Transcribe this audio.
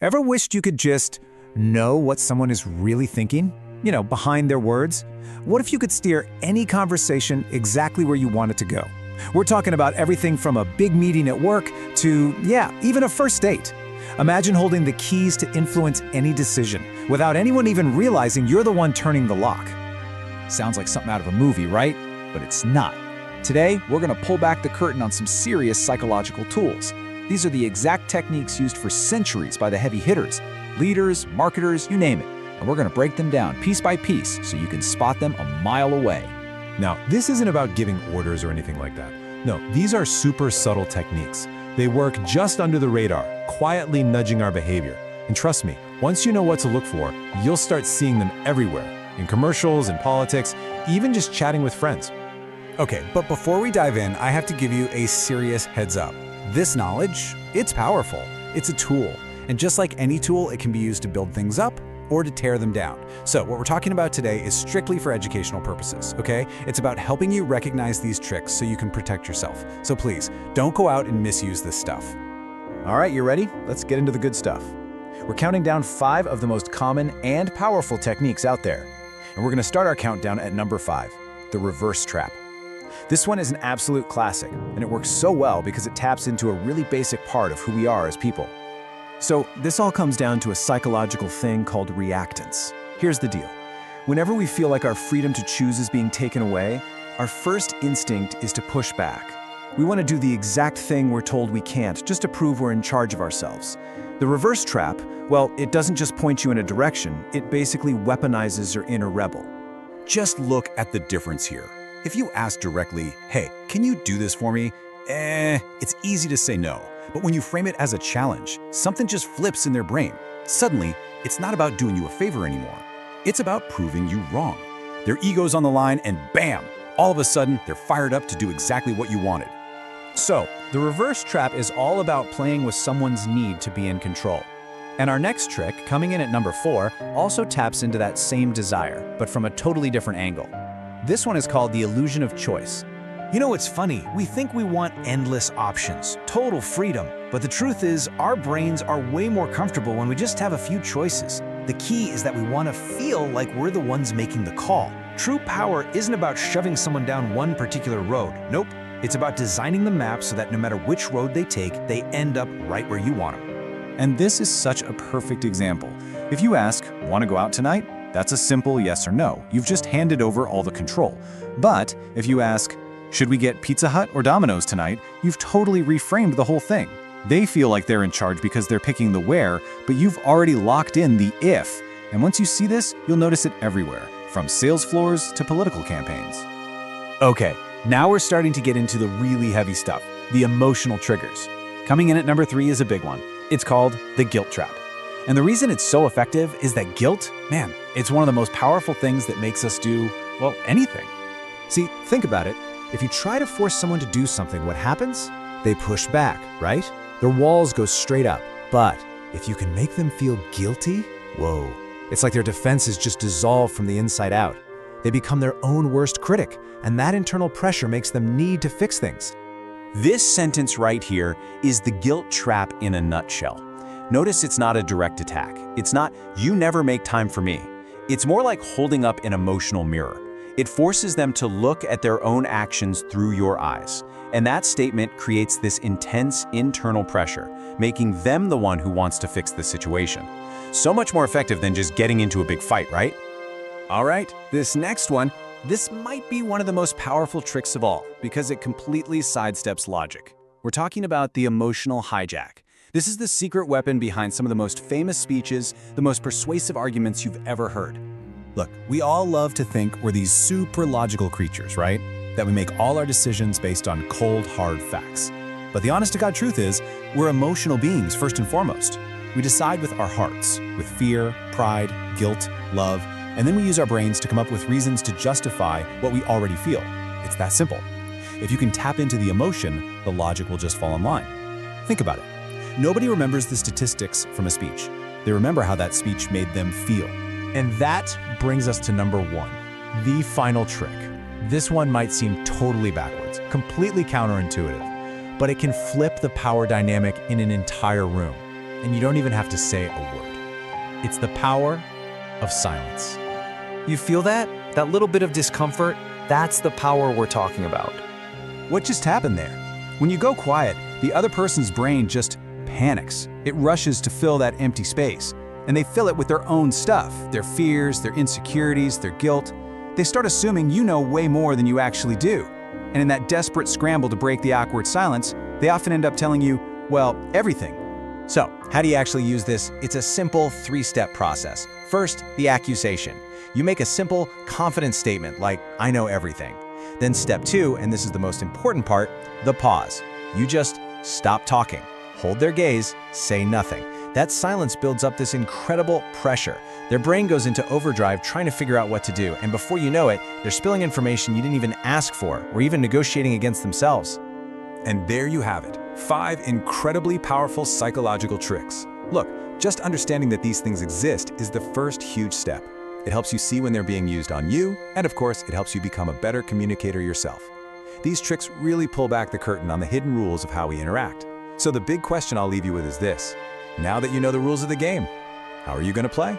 Ever wished you could just know what someone is really thinking? Behind their words? What if you could steer any conversation exactly where you want it to go? We're talking about everything from a big meeting at work to, even a first date. Imagine holding the keys to influence any decision without anyone even realizing you're the one turning the lock. Sounds like something out of a movie, right? But it's not. Today, we're going to pull back the curtain on some serious psychological tools. These are the exact techniques used for centuries by the heavy hitters, leaders, marketers, you name it. And we're going to break them down piece by piece so you can spot them a mile away. Now, this isn't about giving orders or anything like that. No, these are super subtle techniques. They work just under the radar, quietly nudging our behavior. And trust me, once you know what to look for, you'll start seeing them everywhere. In commercials, in politics, even just chatting with friends. Okay, but before we dive in, I have to give you a serious heads up. This knowledge, it's powerful. It's a tool. And just like any tool, it can be used to build things up or to tear them down. So what we're talking about today is strictly for educational purposes, okay? It's about helping you recognize these tricks so you can protect yourself. So please, don't go out and misuse this stuff. All right, you ready? Let's get into the good stuff. We're counting down 5 of the most common and powerful techniques out there. And we're going to start our countdown at number 5, the reverse trap. This one is an absolute classic, and it works so well because it taps into a really basic part of who we are as people. So this all comes down to a psychological thing called reactance. Here's the deal. Whenever we feel like our freedom to choose is being taken away, our first instinct is to push back. We want to do the exact thing we're told we can't, just to prove we're in charge of ourselves. The reverse trap, well, it doesn't just point you in a direction, it basically weaponizes your inner rebel. Just look at the difference here. If you ask directly, hey, can you do this for me? It's easy to say no. But when you frame it as a challenge, something just flips in their brain. Suddenly, it's not about doing you a favor anymore. It's about proving you wrong. Their ego's on the line and bam, all of a sudden, they're fired up to do exactly what you wanted. So, the reverse trap is all about playing with someone's need to be in control. And our next trick, coming in at number 4, also taps into that same desire, but from a totally different angle. This one is called the illusion of choice. You know, it's funny. We think we want endless options, total freedom. But the truth is, our brains are way more comfortable when we just have a few choices. The key is that we want to feel like we're the ones making the call. True power isn't about shoving someone down one particular road. Nope. It's about designing the map so that no matter which road they take, they end up right where you want them. And this is such a perfect example. If you ask, want to go out tonight? That's a simple yes or no. You've just handed over all the control. But if you ask, should we get Pizza Hut or Domino's tonight? You've totally reframed the whole thing. They feel like they're in charge because they're picking the where, but you've already locked in the if. And once you see this, you'll notice it everywhere, from sales floors to political campaigns. Okay, now we're starting to get into the really heavy stuff, the emotional triggers. Coming in at number 3 is a big one. It's called the guilt trap. And the reason it's so effective is that guilt, man, it's one of the most powerful things that makes us do, well, anything. See, think about it. If you try to force someone to do something, what happens? They push back, right? Their walls go straight up. But if you can make them feel guilty, whoa, it's like their defenses just dissolve from the inside out. They become their own worst critic, and that internal pressure makes them need to fix things. This sentence right here is the guilt trap in a nutshell. Notice it's not a direct attack. It's not, you never make time for me. It's more like holding up an emotional mirror. It forces them to look at their own actions through your eyes. And that statement creates this intense internal pressure, making them the one who wants to fix the situation. So much more effective than just getting into a big fight, right? All right, this next one, this might be one of the most powerful tricks of all because it completely sidesteps logic. We're talking about the emotional hijack. This is the secret weapon behind some of the most famous speeches, the most persuasive arguments you've ever heard. Look, we all love to think we're these super logical creatures, right? That we make all our decisions based on cold, hard facts. But the honest-to-God truth is, we're emotional beings first and foremost. We decide with our hearts, with fear, pride, guilt, love, and then we use our brains to come up with reasons to justify what we already feel. It's that simple. If you can tap into the emotion, the logic will just fall in line. Think about it. Nobody remembers the statistics from a speech. They remember how that speech made them feel. And that brings us to number 1, the final trick. This one might seem totally backwards, completely counterintuitive, but it can flip the power dynamic in an entire room. and you don't even have to say a word. It's the power of silence. You feel that? That little bit of discomfort? That's the power we're talking about. What just happened there? When you go quiet, the other person's brain just panics. It rushes to fill that empty space, and they fill it with their own stuff, their fears, their insecurities, their guilt. They start assuming you know way more than you actually do. And in that desperate scramble to break the awkward silence, they often end up telling you, well, everything. So, how do you actually use this? It's a simple 3-step process. First, the accusation. You make a simple, confident statement like, I know everything. Then step 2, and this is the most important part, the pause. You just stop talking, hold their gaze, say nothing. That silence builds up this incredible pressure. Their brain goes into overdrive trying to figure out what to do, and before you know it, they're spilling information you didn't even ask for, or even negotiating against themselves. And there you have it, 5 incredibly powerful psychological tricks. Look, just understanding that these things exist is the first huge step. It helps you see when they're being used on you, and of course, it helps you become a better communicator yourself. These tricks really pull back the curtain on the hidden rules of how we interact. So the big question I'll leave you with is this: now that you know the rules of the game, how are you going to play?